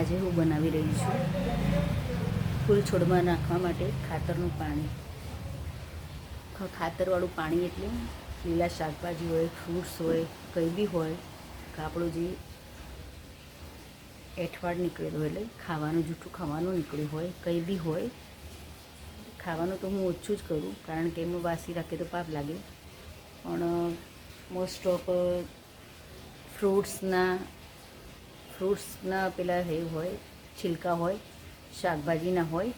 આજે હું બનાવી રહી છું ફૂલ છોડમાં નાખવા માટે ખાતરનું પાણી. ખાતરવાળું પાણી એટલે લીલા શાકભાજી હોય, ફ્રૂટ્સ હોય, કંઈ બી હોય કે આપણું જે એઠવાડ નીકળેલું હોય, એટલે ખાવાનું જૂઠું ખાવાનું નીકળ્યું હોય, કંઈ બી હોય. ખાવાનું તો હું ઓછું જ કરું, કારણ કે એમનું વાસી રાખે તો પાપ લાગે. પણ મોસ્ટ ઓફ ફ્રૂટ્સના પેલા એ હોય, છિલકા હોય, શાકભાજીના હોય,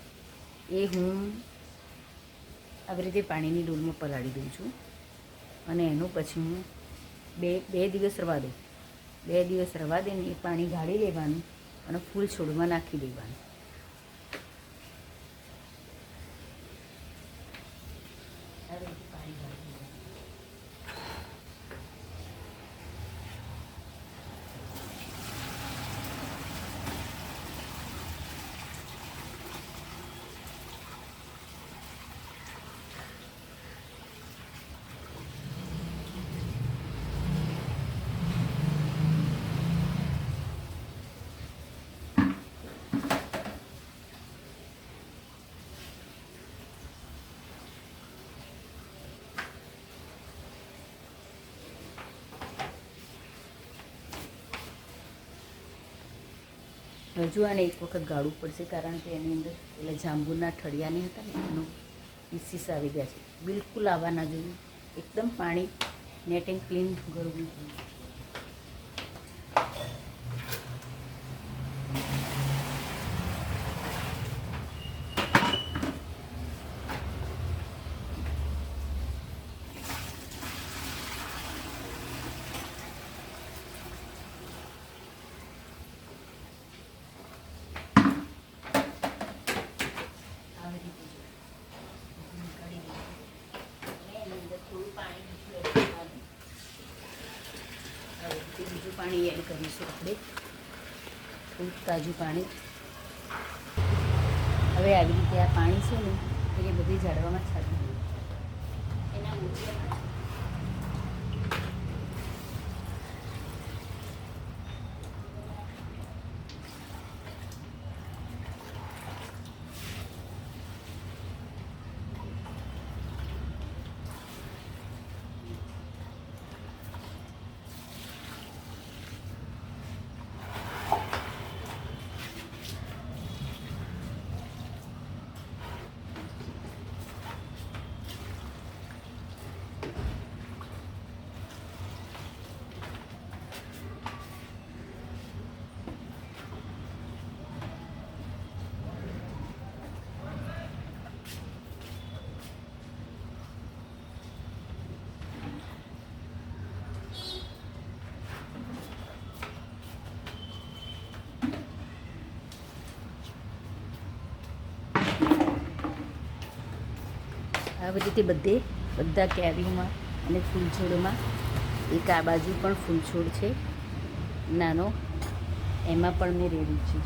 એ હું આવી રીતે પાણીની ડોલમાં પલાળી દઉં છું. અને એનું પછી હું બે દિવસ રવા દઉં. 2 દિવસ રવા દઈને એ પાણી ગાળી લેવાનું અને ફૂલ છોડમાં નાખી દેવાનું. આવી રીતે પાણી ગાળી દેવાનું. હજુ આને એક વખત ગાળવું પડશે, કારણ કે એની અંદર પેલા જાંબુના ઠળિયા નહીં હતા ને, એનું પીસીસ આવી ગયા છે. બિલકુલ આવવા ના જોઈએ. એકદમ પાણી નેટ એન્ડ ક્લીન ગળવું જોઈએ. બીજું પાણી એડ કરીશું આપણે, થોડુંક તાજું પાણી. હવે આવી રીતે આ પાણી છે ને એ બધી ઝાડવામાં છાંટી દઈએ. એના મૂળિયા આવી રીતે બધા કેરીમાં અને ફૂલછોડમાં, એક આ બાજુ પણ ફૂલછોડ છે નાનો, એમાં પણ મેં રેડું છું.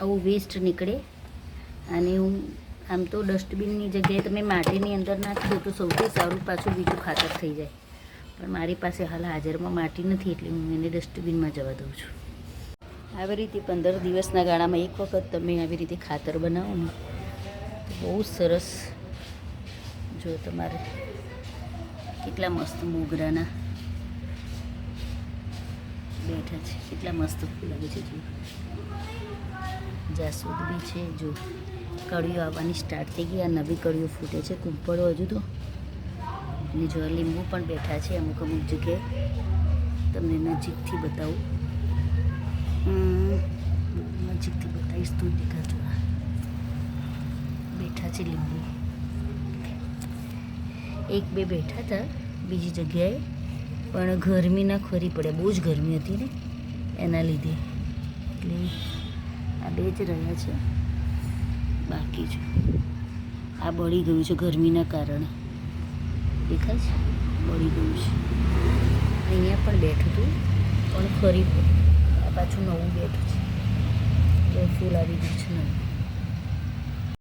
આવું વેસ્ટ નીકળે. અને હું આમ તો ડસ્ટબિનની જગ્યાએ તમે માટીની અંદર નાખી દો તો સૌથી સારું, પાછું બીજું ખાતર થઈ જાય. પણ મારી પાસે હાલ હાજરમાં માટી નથી એટલે હું એને ડસ્ટબિનમાં જવા દઉં છું. આવી રીતે 15 દિવસના ગાળામાં એક વખત તમે આવી રીતે ખાતર બનાવો ને તો બહુ સરસ. જો તમારે કેટલા મસ્ત મોગરાના બેઠા છે, કેટલા મસ્ત ફૂલ લાગે છે. જો જાસૂદ બી છે. જો કળીઓ આવવાની સ્ટાર્ટ થઈ ગઈ, આ નવી કળીઓ ફૂટે છે. કુંપળો હજુ તો. અને જો લીંબુ પણ બેઠા છે અમુક જગ્યાએ. તમને નજીકથી બતાવું, નજીકથી બતાવીશ તો દેખાજો. બેઠા છે લીંબુ. એક બે બેઠા હતા બીજી જગ્યાએ, પણ ગરમી ના ખરી પડે, બહુ જ ગરમી હતી ને એના લીધે. એટલે આ બે જ રહ્યા છે. બાકી છે આ બળી ગયું છે ગરમીના કારણે. દેખાય છે બળી ગયું છે. અહીંયા પણ બેઠું હતું પણ ખરી પડ્યું. આ પાછું નવું બેઠું છે. ફૂલ આવી ગયું છે નવું.